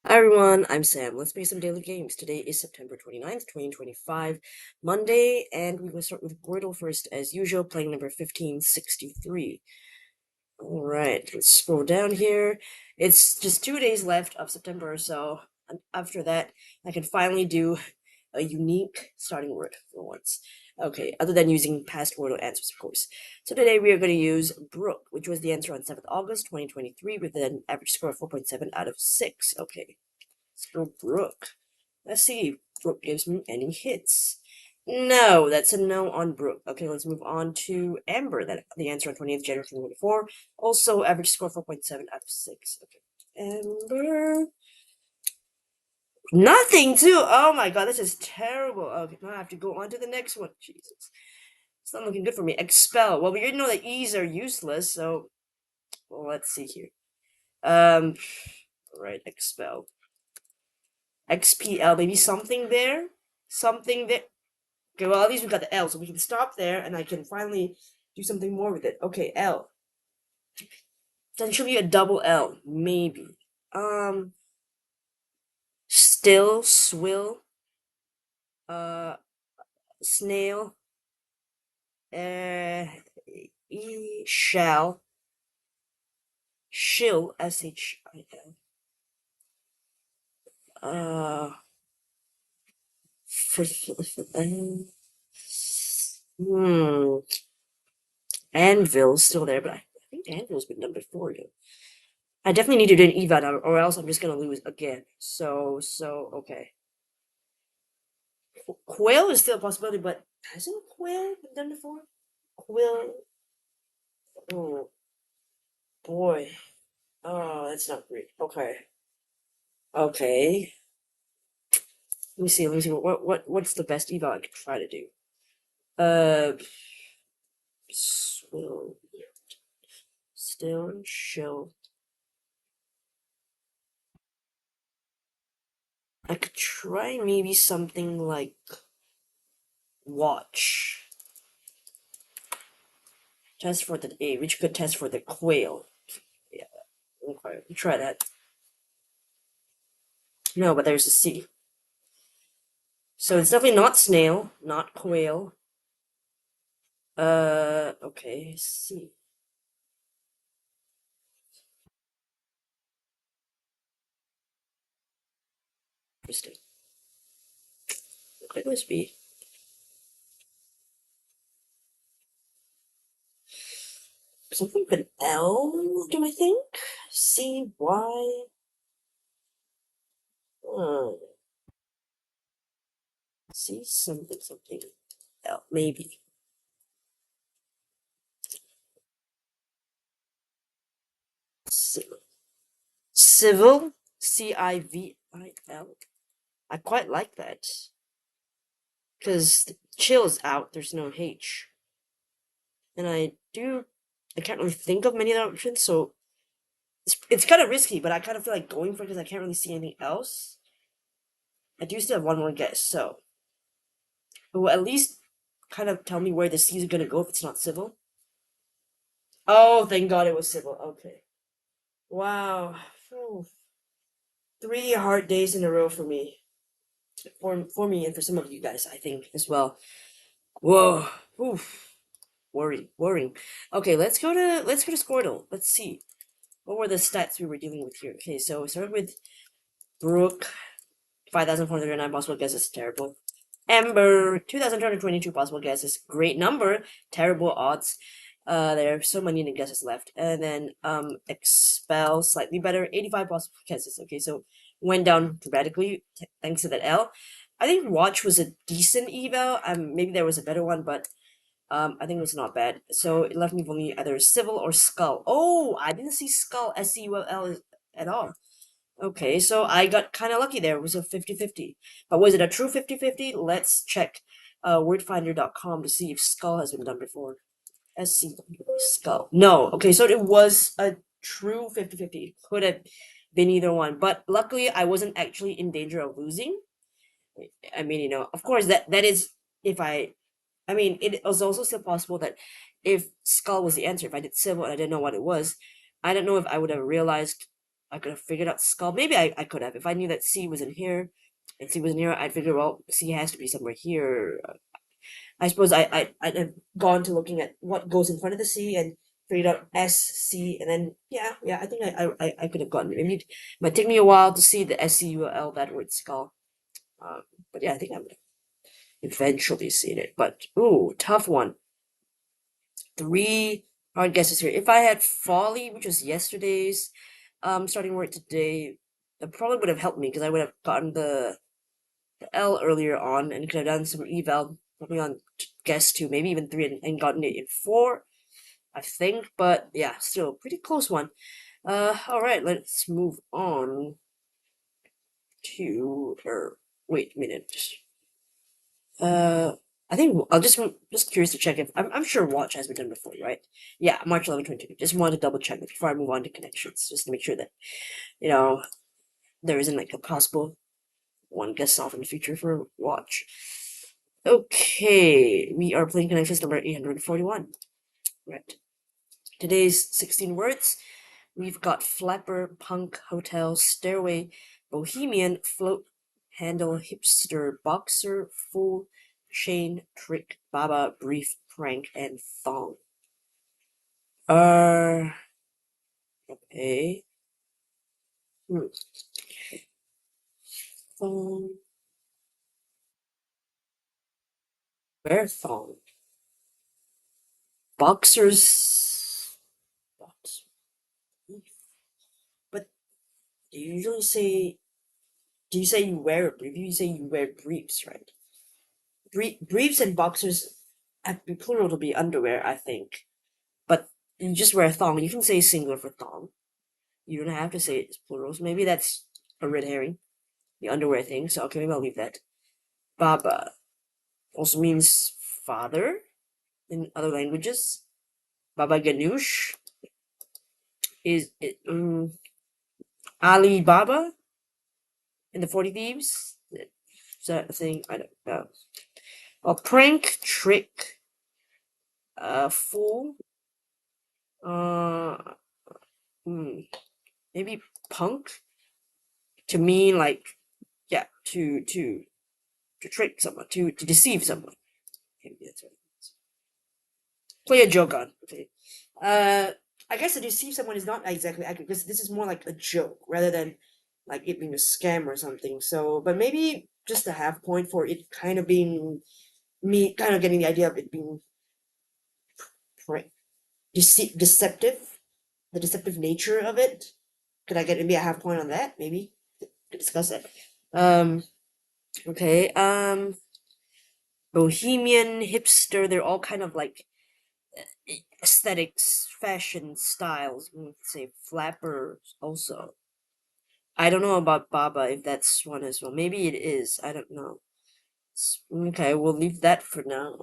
Hi everyone, I'm Sam. Let's play some daily games. Today is September 29th, 2025, Monday, and we will start with Wordle first, as usual, playing number 1563. Alright, let's scroll down here. It's just 2 days left of September, so after that, I can finally do a unique starting word for once. Okay, other than using past Wordle answers, of course. So today we are going to use Brook, which was the answer on 7th August 2023 with an average score of 4.7 out of 6. Okay, let's go Brook. Let's see if Brook gives me any hits. No, that's a no on Brook. Okay, let's move on to Amber. That the answer on 20th January 2024. Also, average score 4.7 out of 6. Okay, Amber. Nothing too. Oh my god, this is terrible. Okay, now I have to go on to the next one. Jesus, it's not looking good for me. Expel. Well, we already know that E's are useless, so well, let's see here. Right, expel. XPL, maybe something there, something there. Okay, well at least we got the L, so we can stop there, and I can finally do something more with it. Okay, L. Potentially a double L, maybe. Still, swill, uh, snail, shall, shill, SHIL, uh, hmm, Anvil's still there, but I think Anvil's been done before, you. I definitely need to do an eval now, or else I'm just gonna lose again. So, okay. Quail is still a possibility, but hasn't Quail been done before? Quill. Oh, boy. Oh, that's not great. Okay. Okay. Let me see. Let me see. What's the best eval I could try to do? Uh, Swill. Still, shill. I could try maybe something like watch. Test for the A, which could test for the quail. Yeah, okay. Try that. No, but there's a C. So it's definitely not snail, not quail. Okay, C. Interesting. Could this be? Something with an L, do I think? C, Y? C, something. L, maybe. Civil. Civil? Civil? I quite like that. Because chill is out, there's no H. And I can't really think of many other options, so it's kind of risky, but I kind of feel like going for it because I can't really see anything else. I do still have one more guess, so it will at least kind of tell me where the C's are gonna go if it's not civil. Oh, thank God it was civil. Okay. Wow. Whew. 3 hard days in a row for me. For me and for some of you guys, I think, as well. Whoa. Oof. Worrying. Okay, let's go to Squirtle. Let's see. What were the stats we were dealing with here? Okay, so we started with Brooke, 5,409 possible guesses, terrible. Amber, 2,222 possible guesses, great number, terrible odds. There are so many guesses left. And then Expel, slightly better, 85 possible guesses. Okay, so went down dramatically thanks to that L. I think Watch was a decent eval. Maybe there was a better one, but I think it was not bad. So it left me with only either Civil or Skull. Oh, I didn't see Skull, SCULL at all. Okay, so I got kind of lucky there. It was a 50-50. But was it a true 50-50? Let's check wordfinder.com to see if Skull has been done before. SC Skull. No. Okay, so it was a true 50-50. Could have been either one. But luckily, I wasn't actually in danger of losing. I mean, of course, that is if I mean, it was also still possible that if Skull was the answer, if I did Civil and I didn't know what it was, I don't know if I would have realized I could have figured out skull. Maybe I could have. If I knew that C was in here and C was in here, I'd figure, well, C has to be somewhere here. I suppose I'd have gone to looking at what goes in front of the C and figured out S, C, and then, yeah, I think I could have gotten it. It might take me a while to see the SCUL, that word skull. But yeah, I think I would have eventually seen it. But, ooh, tough one. 3 hard guesses here. If I had Folly, which was yesterday's starting word today, that probably would have helped me because I would have gotten the L earlier on and could have done some eval probably on guess 2, maybe even 3, and gotten it in 4, I think. But yeah, still pretty close one. All right, let's move on to wait a minute. I think I'll just curious to check if I'm sure watch has been done before, right? Yeah, March 11, 2022. Just wanted to double check before I move on to connections, just to make sure that there isn't like a possible one guess off in the future for watch. Okay, we are playing connections number 841. Right. Today's 16 words. We've got flapper, punk, hotel, stairway, bohemian, float, handle, hipster, boxer, fool, chain, trick, baba, brief, prank, and thong. Okay. Thong. Where thong? Boxers. Box. But do you usually say? Do you say you wear a brief? You say you wear briefs, right? Briefs and boxers have be plural to be underwear, I think. But you just wear a thong. You can say singular for thong. You don't have to say it's plural. So maybe that's a red herring. The underwear thing. So okay, maybe I'll leave that. Baba also means father in other languages. Baba Ganoush is Ali Baba in the 40 Thieves. Is that a thing? I don't know. A prank, trick, fool. Uh, maybe punk to mean like, yeah, to trick someone, to deceive someone. Maybe that's what it is. Play a joke on. Okay. I guess to deceive someone is not exactly accurate because this is more like a joke rather than like it being a scam or something. So, but maybe just a half point for it kind of being me, kind of getting the idea of it being deceptive, the deceptive nature of it. Could I get maybe a half point on that? Maybe could discuss it. Okay. Bohemian, hipster, they're all kind of like aesthetics, fashion styles. We could say flapper also. I don't know about Baba if that's one as well. Maybe it is. I don't know. Okay, we'll leave that for now.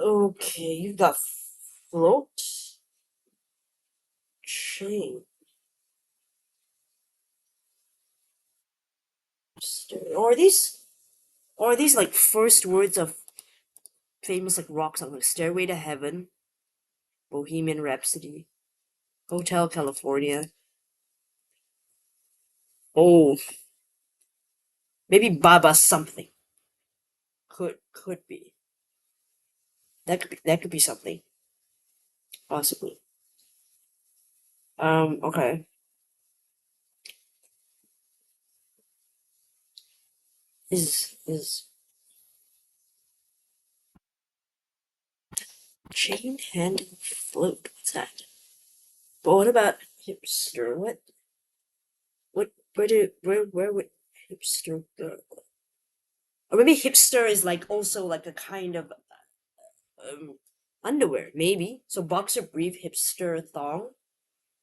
Okay, you've got float, chain. Or are these like first words of famous like rock songs like Stairway to Heaven, Bohemian Rhapsody, Hotel California. Oh, maybe Baba something. Could be. That could be something. Possibly. Okay. Is chain handle float? What's that? But what about hipster? What where would hipster go? Or maybe hipster is like also like a kind of underwear, maybe. So boxer brief, hipster thong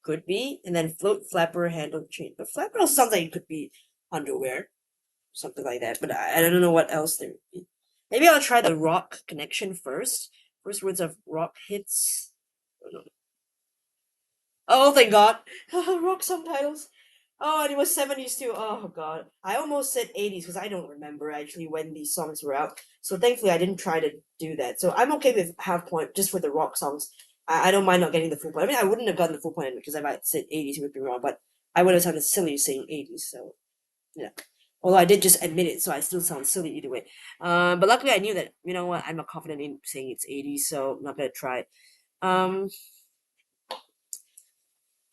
could be, and then float flapper handle chain. But flapper also sounds like it could be underwear, something like that. But I don't know what else there would be. Maybe I'll try the rock connection first. First words of rock hits. Oh, thank God. Rock subtitles. Oh, and it was 70s too. Oh, God. I almost said 80s because I don't remember actually when these songs were out. So thankfully, I didn't try to do that. So I'm okay with half point just for the rock songs. I don't mind not getting the full point. I mean, I wouldn't have gotten the full point because I might said 80s would be wrong, but I would have sounded silly saying 80s. So yeah. Although I did just admit it, so I still sound silly either way. But luckily I knew that, you know what, I'm not confident in saying it's 80s, so I'm not gonna try it. Um,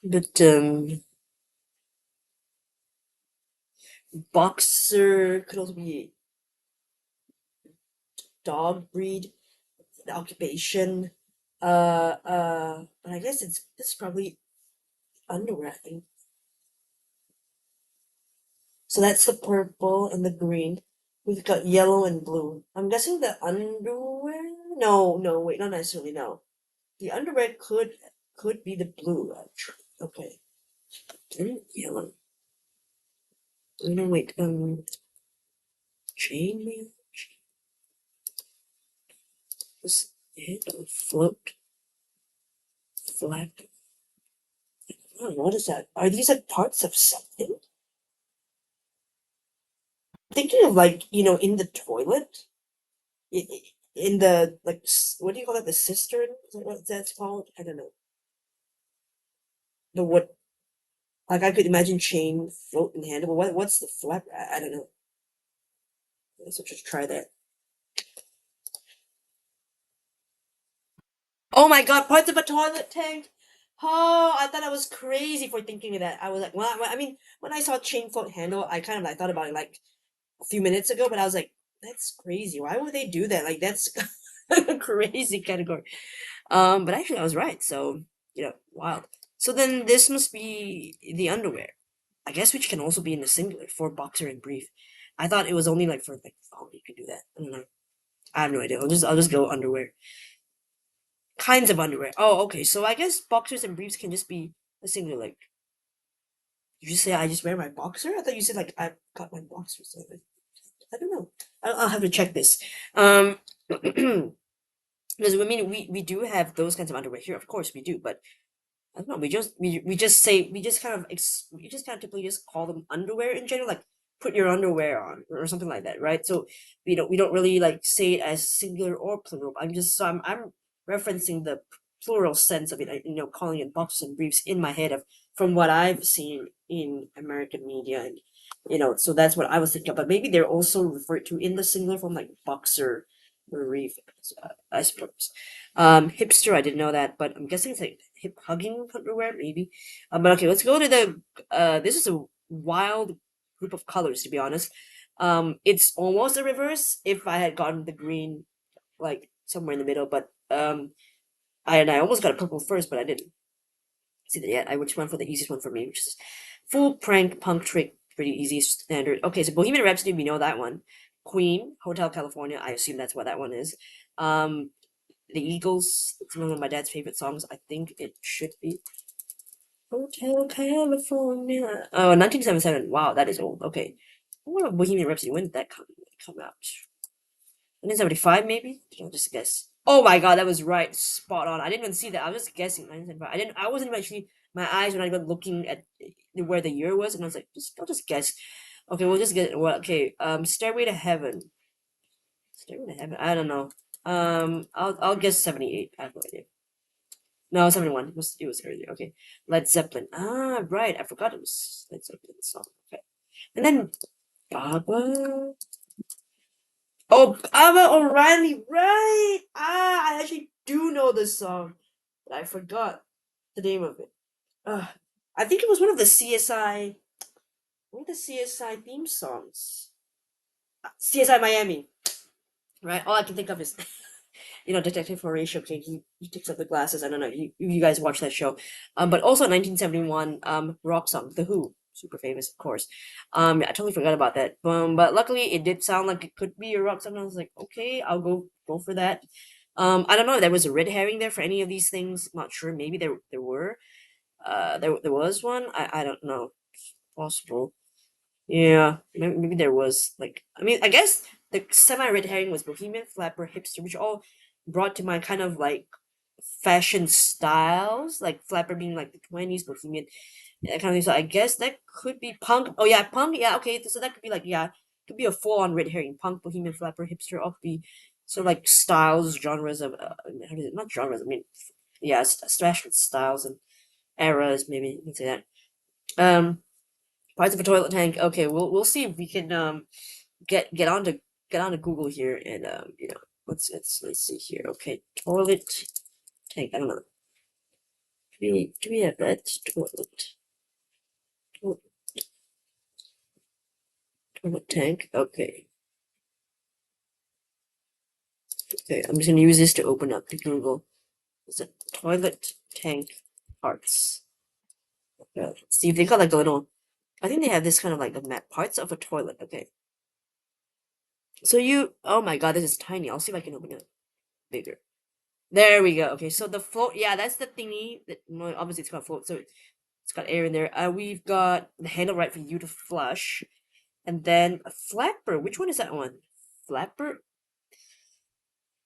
but boxer could also be dog breed, the occupation. But I guess it's probably underwear, I think. So that's the purple and the green. We've got yellow and blue. I'm guessing the underwear. No, no, wait, not necessarily. No, the underwear could be the blue. Actually. Okay, yellow. No, wait. Chain mail. Was it float? Flap. Oh, what is that? Are these like parts of something? Thinking of like in the toilet, in the like what do you call that? The cistern? Is that what that's called? I don't know. The what? Like I could imagine chain float and handle. But what's the flap? I don't know. Let's just try that. Oh my god, parts of a toilet tank. Oh, I thought I was crazy for thinking of that. I was like, well, I mean, when I saw chain float handle, I kind of like thought about it like a few minutes ago, but I was like, that's crazy. Why would they do that? Like that's a crazy category. But actually I was right. So, wild. So then this must be the underwear. I guess which can also be in the singular for boxer and brief. I thought it was only like for like oh you could do that. I don't know. I have no idea. I'll just go underwear. Kinds of underwear. Oh, okay. So I guess boxers and briefs can just be a singular. Like you just say, I just wear my boxer. I thought you said like I got my boxers. So I don't know. I'll have to check this. Because I mean we do have those kinds of underwear here. Of course we do, but I don't know. We just kind of typically just call them underwear in general, like put your underwear on or something like that, right? So we don't really like say it as singular or plural. I'm referencing the plural sense of it. Calling it boxers and briefs in my head of from what I've seen in American media, and so that's what I was thinking. But maybe they're also referred to in the singular form, like boxer brief, I suppose. Hipster, I didn't know that, but I'm guessing it's like hip hugging underwear, maybe. But okay, let's go to the. This is a wild group of colors, to be honest. It's almost a reverse if I had gotten the green, like somewhere in the middle, but I almost got a purple first, but I didn't see that yet. I which went for the easiest one for me, which is full prank punk trick, pretty easy standard. Okay, so Bohemian Rhapsody, we know that one. Queen, Hotel California, I assume that's what that one is. Um, the Eagles. It's one of my dad's favorite songs. I think it should be Hotel California. Oh, 1977. Wow, that is old. Okay. What about Bohemian Rhapsody? When did that come out? 1975, maybe? I'll just guess. Oh my god, that was right. Spot on. I didn't even see that. I was just guessing 1975. I wasn't even actually, my eyes were not even looking at where the year was, and I was like, I'll just guess. Okay, we'll just get, well, okay. Stairway to Heaven. Stairway to Heaven? I don't know. I'll guess 78. I have no idea. No, 71. It was earlier. Okay. Led Zeppelin. Ah, right. I forgot it was Led Zeppelin's song. Okay. And then Baba. Oh, Baba O'Reilly. Right. Ah, I actually do know this song, but I forgot the name of it. I think it was one of the CSI theme songs. CSI Miami. Right. All I can think of is Detective Horatio King. He takes up the glasses. I don't know. You guys watch that show. But also 1971, rock song, The Who, super famous, of course. I totally forgot about that. But luckily it did sound like it could be a rock song. I was like, okay, I'll go for that. I don't know. There was a red herring there for any of these things. Not sure. Maybe there were. There was one. I don't know. Possible. Yeah, maybe there was like I mean I guess the semi red herring was bohemian, flapper, hipster, which all brought to mind kind of like fashion styles, like flapper being like the 20s, bohemian, that kind of thing. So I guess that could be punk. Oh yeah, punk. Yeah, okay. So that could be like yeah, could be a full on red herring. Punk, bohemian, flapper, hipster, all could be sort of like styles, genres of how is it? Not genres. I mean yeah, trash with styles and eras. Maybe you can say that. Um, parts of a toilet tank. Okay, we'll see if we can get onto Google here and let's see here. Okay, toilet tank. I don't know. Do we have that toilet tank? Okay. Okay, I'm just gonna use this to open up the Google. It's a toilet tank parts. Let's see if they got like a little. I think they have this kind of like a map parts of a toilet. Okay, so oh my god, this is tiny. I'll see if I can open it bigger. There we go. Okay, so the float. Yeah, that's the thingy. That well, obviously it's got float, so it's got air in there. We've got the handle right for you to flush, and then a flapper. Which one is that one? Flapper.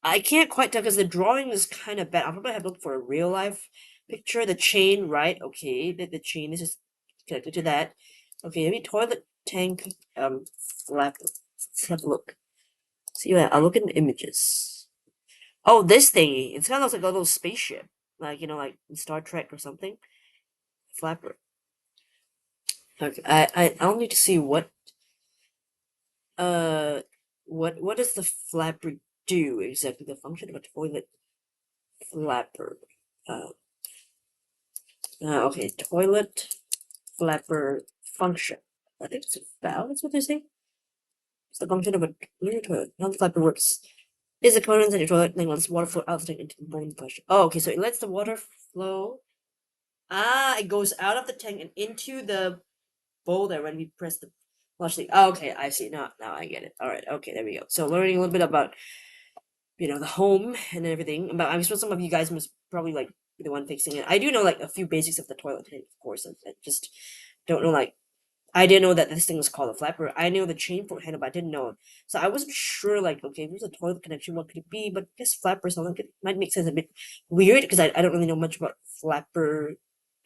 I can't quite tell because the drawing is kind of bad. I'll probably have to look for a real life picture. The chain, right? Okay, the chain is just connected to that. Okay, maybe toilet tank flap. Let's have a look. See what I'll look at the images. Oh, this thingy. It kind of looks like a little spaceship, like like in Star Trek or something. Flapper. Okay, I'll need to see uh what does the flapper do exactly? The function of a toilet flapper. Uh, okay, toilet flapper function. I think it's a valve, that's what they say. It's the function of a linear toilet. How the flapper works. Is the components in your toilet and lets water flow out into the boiling flush. Oh, okay, so it lets the water flow. Ah, it goes out of the tank and into the bowl there when we press the flush thing. Oh, okay, I see. Now I get it. Alright, okay, there we go. So learning a little bit about the home and everything. But I'm sure some of you guys must probably like be the one fixing it. I do know like a few basics of the toilet tank, of course. I just don't know like I didn't know that this thing was called a flapper. I knew the chain for handle, but I didn't know. So I wasn't sure like okay, if there's a toilet connection, what could it be? But I guess flapper sounds like it might make sense a bit weird because I don't really know much about flapper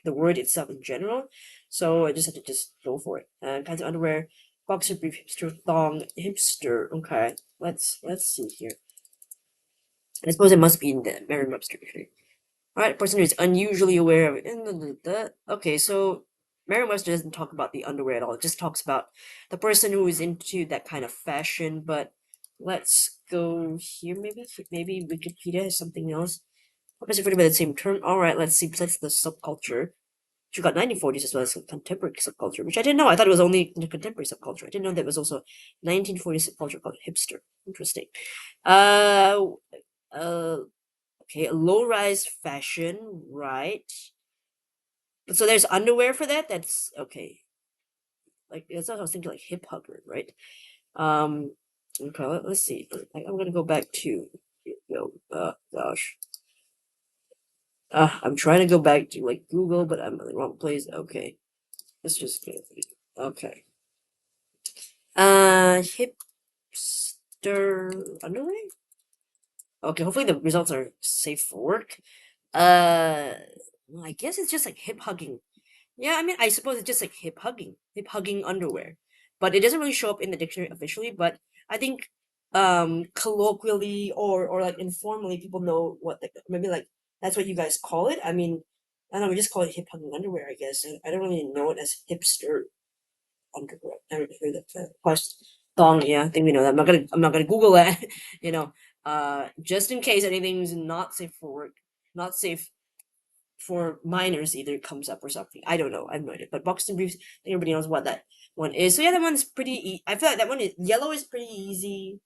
the word itself in general. So I just had to just go for it. Kinds of underwear, boxer brief, hipster, thong, hipster. Okay, let's see here. I suppose it must be in the Merriam-Webster dictionary. All right, a person who is unusually aware of it. Okay, so Merriam-Webster doesn't talk about the underwear at all. It just talks about the person who is into that kind of fashion. But let's go here. Maybe Wikipedia has something else. Obviously, pretty much the same term. All right, let's see. Besides the subculture, you got 1940s as well as contemporary subculture, which I didn't know. I thought it was only the contemporary subculture. I didn't know there was also 1940s subculture called hipster. Interesting. Uh, uh, okay, low-rise fashion, right? But so there's underwear for that. That's okay. Like that's what I was thinking, like hip hugger, right? Um, okay, let's see. I'm gonna go back to, gosh, I'm trying to go back to like Google, but I'm in the wrong place. Okay, let's just okay. Hipster underwear. Okay, hopefully the results are safe for work. Uh, well, I guess it's just like hip hugging. Yeah, I mean, I suppose it's just like hip hugging underwear, but it doesn't really show up in the dictionary officially. But I think, colloquially or like informally, people know what maybe like that's what you guys call it. I mean, I don't know, we just call it hip hugging underwear, I guess. I don't really know it as hipster underwear. I never heard that question. Thong, yeah, I think we know that. I'm not gonna Google that. you know, just in case anything's not safe for work, not safe for minors either comes up or something. I don't know. I have no idea. But Boxing Briefs, I think everybody knows what that one is. So yeah, that one's pretty. I feel like that one is yellow is pretty easy.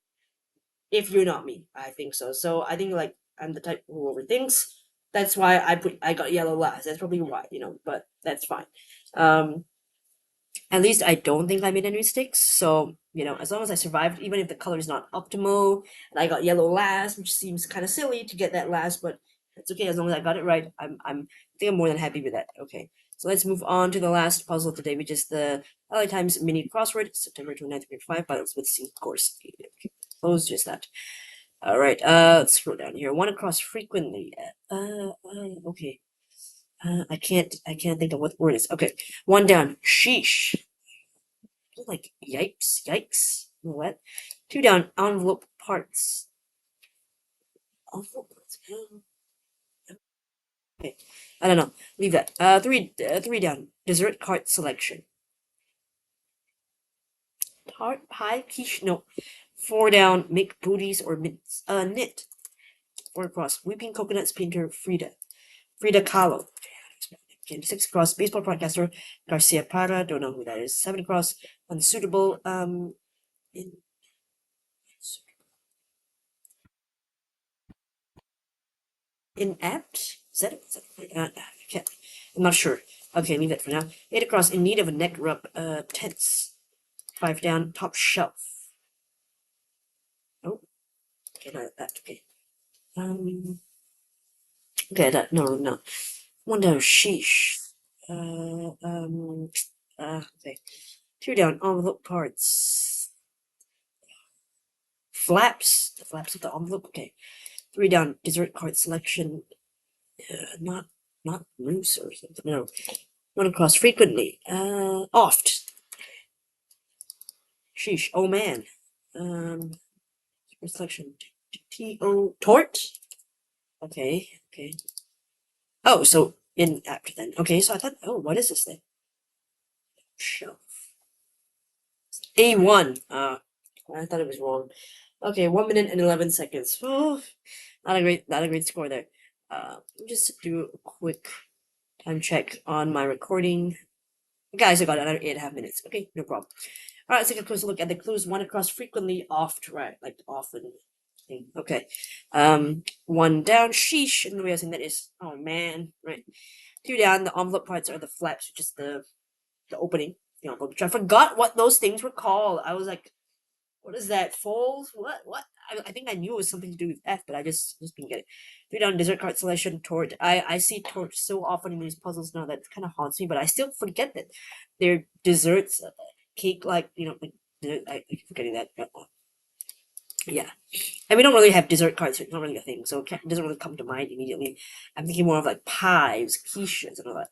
If you're not me, I think so. So I think like I'm the type who overthinks. That's why I got yellow last. That's probably why but that's fine. Um, at least I don't think I made any mistakes. So, as long as I survived, even if the color is not optimal, and I got yellow last, which seems kind of silly to get that last, but it's okay as long as I got it right. I think I'm more than happy with that. Okay, so let's move on to the last puzzle of the day, which is the LA Times mini crossword, September 29th, 5 by with C course. Okay, close just that. All right, let's scroll down here. One across frequently. Okay. I can't think of what the word is. Okay, one down. Sheesh. Like yikes. What? Two down. Envelope parts. Envelope parts. Okay, I don't know. Leave that. Three down. Dessert cart selection. Tart pie quiche. No. Four down. Make booties or mints. Knit. Four across. Weeping coconuts painter Frida. Frida Kahlo. Okay, six across. Baseball broadcaster Garcia Parra. Don't know who that is. Seven across. Unsuitable. In, inept. I can't. I'm not sure. Okay, leave that for now. Eight across. In need of a neck rub. Tense. Five down. Top shelf. Oh. Okay, not that. Okay. Okay, that no. One down, sheesh. Okay. Two down, envelope parts. Flaps. The flaps of the envelope. Okay. Three down, dessert card selection. Not loose or something. No. One across frequently. Oft. Sheesh. Oh man. Selection. T-O. Tort? Okay. Oh, so inapt then. Okay, so I thought, oh, what is this then? Shelf. A1. I thought it was wrong. Okay, 1 minute and 11 seconds. Oh, not a great score there. Just do a quick time check on my recording. Guys, I got another 8.5 minutes. Okay, no problem. All right, let's take a closer look at the clues. One across frequently, oft, right? Like often. Okay. One down, sheesh. And the way I was saying that is, oh man, right? Two down, the envelope parts are the flaps, which is the opening. The envelope. Which I forgot what those things were called. I was like, what is that? Folds? What? I think I knew it was something to do with F, but I just didn't get it. Three down, dessert card selection, torch. I see torch so often in these puzzles now that it kind of haunts me, but I still forget that they're desserts, cake like like I keep forgetting that. Yeah, and we don't really have dessert cards, so it's not really a thing, so it doesn't really come to mind immediately. I'm thinking more of like pies, quiches, and all that.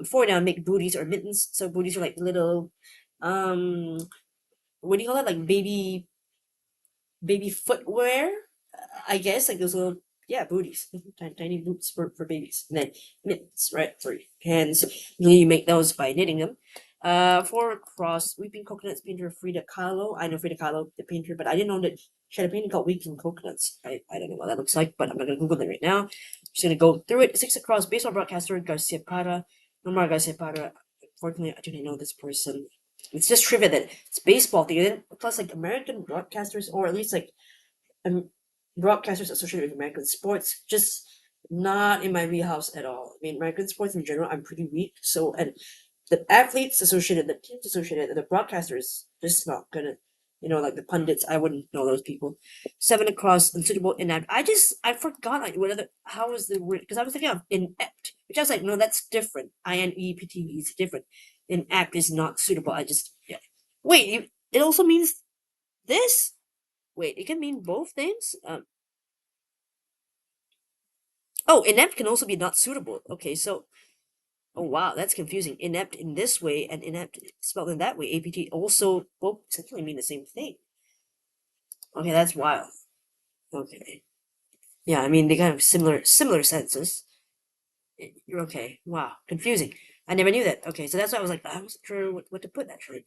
Four down, make booties or mittens. So booties are like little, um, what do you call that? Like baby footwear, I guess, like those little booties, tiny boots for babies, and then mittens, right, for hands. Usually you make those by knitting them. For cross, Weeping Coconuts painter Frida Kahlo. I know Frida Kahlo, the painter, but I didn't know that she had a painting called Weeping Coconuts. I don't know what that looks like, but I'm not gonna Google it right now. I'm just gonna go through it. Six across, baseball broadcaster Garcia Parra. Nomar Garcia Parra. Unfortunately, I didn't know this person. It's just trivia that it's baseball thing, and then plus like American broadcasters, or at least like broadcasters associated with American sports, just not in my wheelhouse at all. I mean, American sports in general, I'm pretty weak. So, and the athletes associated, the teams associated, the broadcasters, just not gonna, like the pundits, I wouldn't know those people. Seven across, unsuitable, inapt. I forgot like what other, how was the word? Because I was thinking of inept, which I was like, no, that's different. INEPT is different. Inapt is not suitable. Yeah. Wait, it also means this? Wait, it can mean both things? Oh, inept can also be not suitable. Okay, so, oh wow, that's confusing. Inept in this way and inept spelled in that way. APT also both essentially mean the same thing. Okay, that's wild. Okay. Yeah, I mean, they kind of similar senses. You're okay. Wow, confusing. I never knew that. Okay, so that's why I was like, I wasn't sure what to put actually.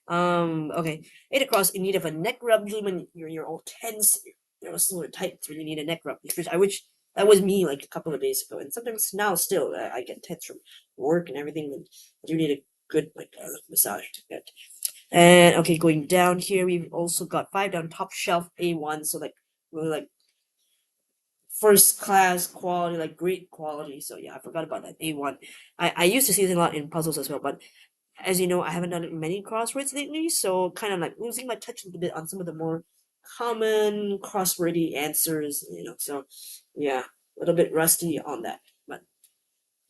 Okay. Eight across in need of a neck rub. Usually when you're all tense, you're slow and tight, so you need a neck rub. Which I wish that was me like a couple of days ago, and sometimes now still I get tense from work and everything, and I do need a good massage to get. And okay, going down here, we've also got five down, top shelf A1, so like really like first class quality, like great quality. So yeah, I forgot about that. A1. I used to see this a lot in puzzles as well, but as you know, I haven't done many crosswords lately, so kind of like losing my touch a little bit on some of the more common crosswordy answers, So yeah, a little bit rusty on that. But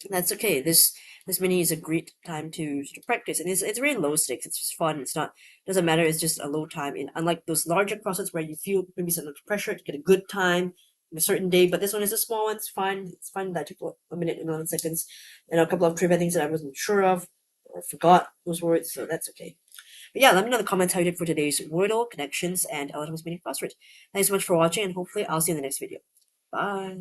that's okay. This mini is a great time to practice, and it's very low stakes. It's just fun. It's not doesn't matter. It's just a low time. And unlike those larger crosswords where you feel maybe some pressure to get a good time in a certain day, but this one is a small one. It's fine. It's fine. That took 1 minute and 11 seconds, and a couple of trivia things that I wasn't sure of or forgot those words, so that's okay. But yeah, let me know in the comments how you did for today's Wordle connections and Alchemist mini crossword. Thanks so much for watching, and hopefully I'll see you in the next video. Bye.